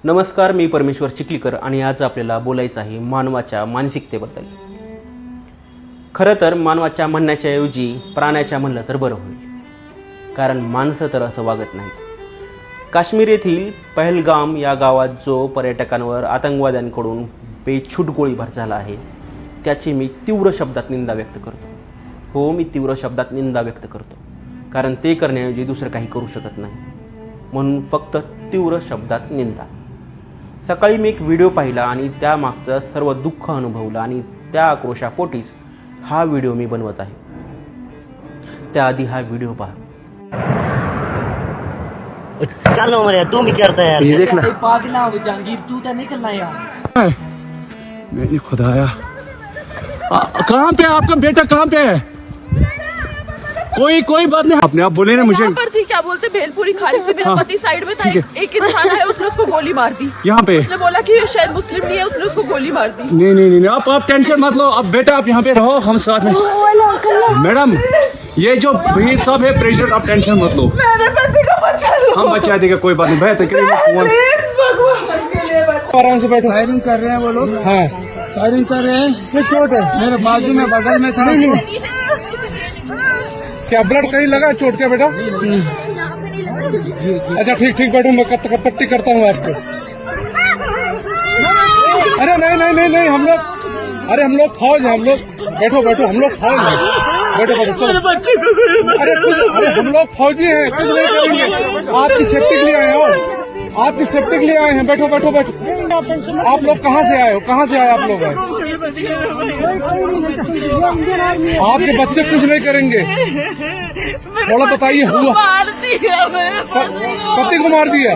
नमस्कार, मी परमेश्वर चिखलीकर आणि आज आपल्याला बोलायचं आहे मानवाच्या मानसिकतेबद्दल. खरं तर मानवाच्या म्हणण्याच्या ऐवजी प्राण्याच्या म्हणलं तर बरं होईल, कारण माणसं तर असं वागत नाहीत. काश्मीर येथील पहलगाम या गावात जो पर्यटकांवर आतंकवाद्यांकडून बेछूट गोळीबार झाला आहे, त्याची मी तीव्र शब्दात निंदा व्यक्त करतो. हो, मी तीव्र शब्दात निंदा व्यक्त करतो, कारण ते करण्याऐवजी दुसरं काही करू शकत नाही, म्हणून फक्त तीव्र शब्दात निंदा. सकाळी मी एक व्हिडिओ पाहिला आणि त्यामागचं सर्व दुःख अनुभवलं आणि त्या आक्रोशापोटीच हा व्हिडिओ मी बनवत आहे. त्याआधी हा व्हिडिओ पहा. चलो मरे तू भी करता है यार. ये देख ना. पागला हो जहांगीर, तू तो निकलना यार. मैंने खुदाया कहाँ पे है आपका बेटा? कहाँ पे है? कोई बात नहीं, अपने आप बोले ना मुझे. पर थी, क्या बोलते भेलपुरी खाड़ी से मेरा पति साइड में था. एक इंसान है, उसने उसको गोली मार दी. यहाँ पे उसने बोला कि ये शायद मुस्लिम नहीं है, उसने उसको गोली मार दी. नहीं आप टेंशन मत लो. अब बेटा आप यहाँ पे रहो, हम साथ में. मैडम, ये जो भीड़ सब है प्रेसिडेंट, आप टेंशन मत लो. मेरे पति को बचा लो. हम बचा देगा, कोई बात नहीं. बेहतर फोन भगवान के लिए बचा. आराम से बैठो. फायरिंग कर रहे हैं वो लोग. हाँ, फायरिंग कर रहे हैं. ये चोट है मेरे बाजू में बगल में था. क्या? ब्लड कहीं लगा चोट क्या बेटा? अच्छा ठीक बैठो, मैं पट्टी करता हूँ आपको. अरे नहीं हम लोग फौज है. हम लोग बैठो हम लोग फौज है. बैठो चलो. अरे हम लोग फौजी हैं, कुछ नहीं करेंगे. आपकी सेफ्टी के लिए आए हो, आपकी सेफ्टी के लिए आए हैं. बैठो. आप लोग कहाँ से आए आप लोग? आपके बच्चे कुछ नहीं करेंगे. थोड़ा बताइए. हुआ मार दिया मेरे पति को मार दिया?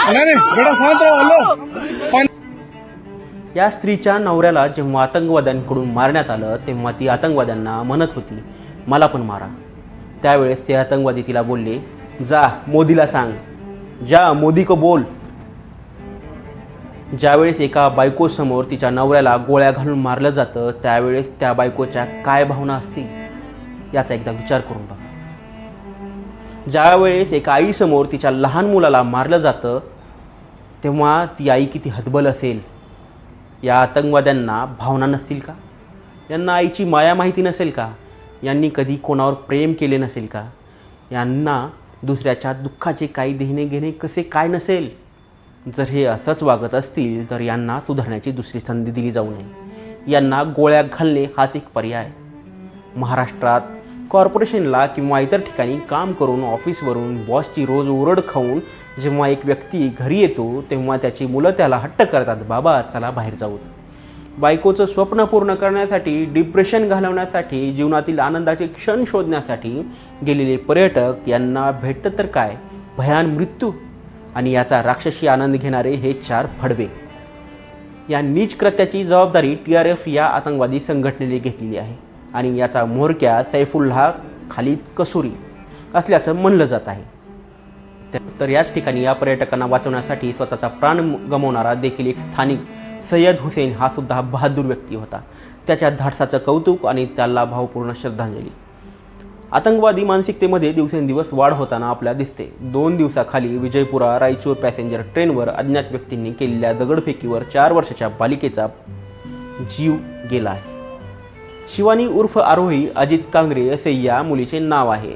नहीं बेटा शांत रहो. हॅलो. या स्त्रीच्या नवऱ्याला जेव्हा आतंकवाद्यांकडून मारण्यात आलं, तेव्हा ती आतंकवाद्यांना म्हणत होती, मला पण मारा. त्यावेळेस ते आतंकवादी तिला बोलले, जा मोदीला सांग, जा मोदी को बोल. ज्यावेळेस एका बायकोसमोर तिच्या नवऱ्याला गोळ्या घालून मारलं जातं, त्यावेळेस त्या बायकोच्या काय भावना असतील याचा एकदा विचार करून बघा. ज्यावेळेस एका आईसमोर तिच्या लहान मुलाला मारलं जातं, तेव्हा ती आई किती हतबल असेल. या आतंकवाद्यांना भावना नसतील का? यांना आईची माया माहिती नसेल का? यांनी कधी कोणावर प्रेम केले नसेल का? यांना दुसऱ्याच्या दुःखाचे काही देणे घेणे कसे काय नसेल? जर हे असंच वागत असतील तर यांना सुधारण्याची दुसरी संधी दिली जाऊ नये. यांना गोळ्या घालणे हाच एक पर्याय. महाराष्ट्रात कॉर्पोरेशनला किंवा इतर ठिकाणी काम करून ऑफिसवरून बॉसची रोज ओरड खाऊन जेव्हा एक व्यक्ती घरी येतो, तेव्हा त्याची मुलं त्याला हट्ट करतात, बाबा चला बाहेर जाऊ. बायकोचं स्वप्न पूर्ण करण्यासाठी, डिप्रेशन घालवण्यासाठी, जीवनातील आनंदाचे क्षण शोधण्यासाठी गेलेले पर्यटक यांना भेटतं तर काय, भयान मृत्यू आणि याचा राक्षसी आनंद घेणारे हे 4 फडवे. या नीच कृत्याची जबाबदारी TRF या आतंकवादी संघटनेने घेतलेली आहे आणि याचा म्होरक्या सैफुल्लाह खालिद कसूरी असल्याचं म्हणलं जात आहे. तर याच ठिकाणी या पर्यटकांना वाचवण्यासाठी स्वतःचा प्राण गमावणारा देखील एक स्थानिक सय्यद हुसेन हा सुद्धा बहादूर व्यक्ती होता. त्याच्या धाडसाचं कौतुक आणि त्याला भावपूर्ण श्रद्धांजली. आतंकवादी मानसिकतेमध्ये दिवसेंदिवस वाढ होताना आपल्याला दिसते. 2 दिवसाखाली विजयपुरा रायचूर पॅसेंजर ट्रेनवर अज्ञात व्यक्तींनी केलेल्या दगडफेकीवर 4 वर्षाच्या बालिकेचा जीव गेला आहे. शिवानी उर्फ आरोही अजित कांगरे असे या मुलीचे नाव आहे.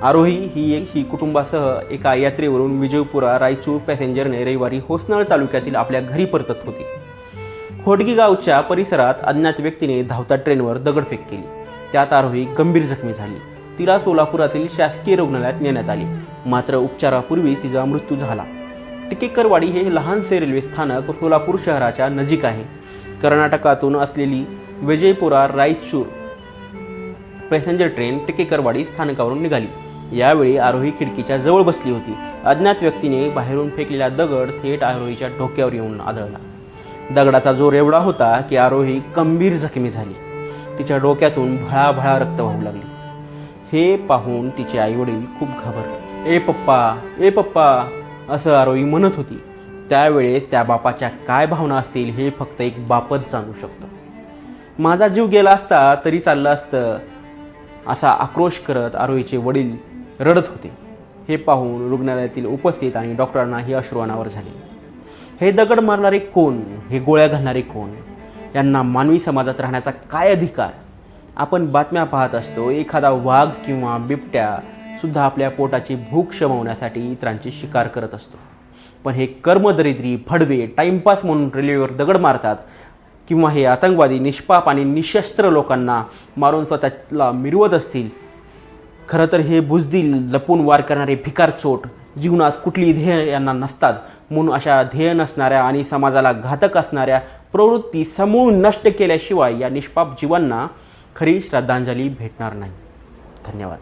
आरोही ही कुटुंबासह एका यात्रेवरून विजयपुरा रायचूर पॅसेंजरने रविवारी होसनाळ तालुक्यातील आपल्या घरी परतत होती. होडगी गावच्या परिसरात अज्ञात व्यक्तीने धावता ट्रेनवर दगडफेक केली. त्यात आरोही गंभीर जखमी झाली. तिला सोलापुरातील शासकीय रुग्णालयात नेण्यात आली, मात्र उपचारापूर्वी तिचा मृत्यू झाला. टिकेकरवाडी हे लहानसे रेल्वे स्थानक सोलापूर शहराच्या नजीक आहे. कर्नाटकातून असलेली विजयपुरा रायचूर पॅसेंजर ट्रेन टिकेकरवाडी स्थानकावरून निघाली. यावेळी आरोही खिडकीच्या जवळ बसली होती. अज्ञात व्यक्तीने बाहेरून फेकलेला दगड थेट आरोहीच्या डोक्यावर येऊन आदळला. दगडाचा जोर एवढा होता की आरोही गंभीर जखमी झाली. तिच्या डोक्यातून भळाभळा रक्त वाहू लागली. हे पाहून तिचे आईवडील खूप घाबरले. ए पप्पा असं आरोही म्हणत होती. त्यावेळेस त्या बापाच्या काय भावना असतील हे फक्त एक बापच जाणू शकतो. माझा जीव गेला असता तरी चाललं असतं, असा आक्रोश करत आरोहीचे वडील रडत होते. हे पाहून रुग्णालयातील उपस्थित आणि डॉक्टरांनाही अश्रू अनावर झाले. हे दगड मारणारे कोण, हे गोळ्या घालणारे कोण, यांना मानवी समाजात राहण्याचा काय अधिकार? आपण बातम्या पाहत असतो, एखादा वाघ किंवा बिबट्या सुद्धा आपल्या पोटाची भूक शमवण्यासाठी इतरांची शिकार करत असतो. पण हे कर्मदरिद्री भडवे टाइमपास म्हणून रेल्वेवर दगड मारतात, किंवा हे आतंकवादी निष्पाप आणि निशस्त्र लोकांना मारून स्वतःला मिरवत असतील. खरं तर हे बुजदिल, लपून वार करणारे भिकार चोट, जीवनात कुठली ध्येय यांना नसतात, म्हणून अशा ध्येय नसणाऱ्या आणि समाजाला घातक असणाऱ्या प्रवृत्ती समूळ नष्ट केल्याशिवाय या निष्पाप जीवांना खरी श्रद्धांजली भेटणार नाही. धन्यवाद.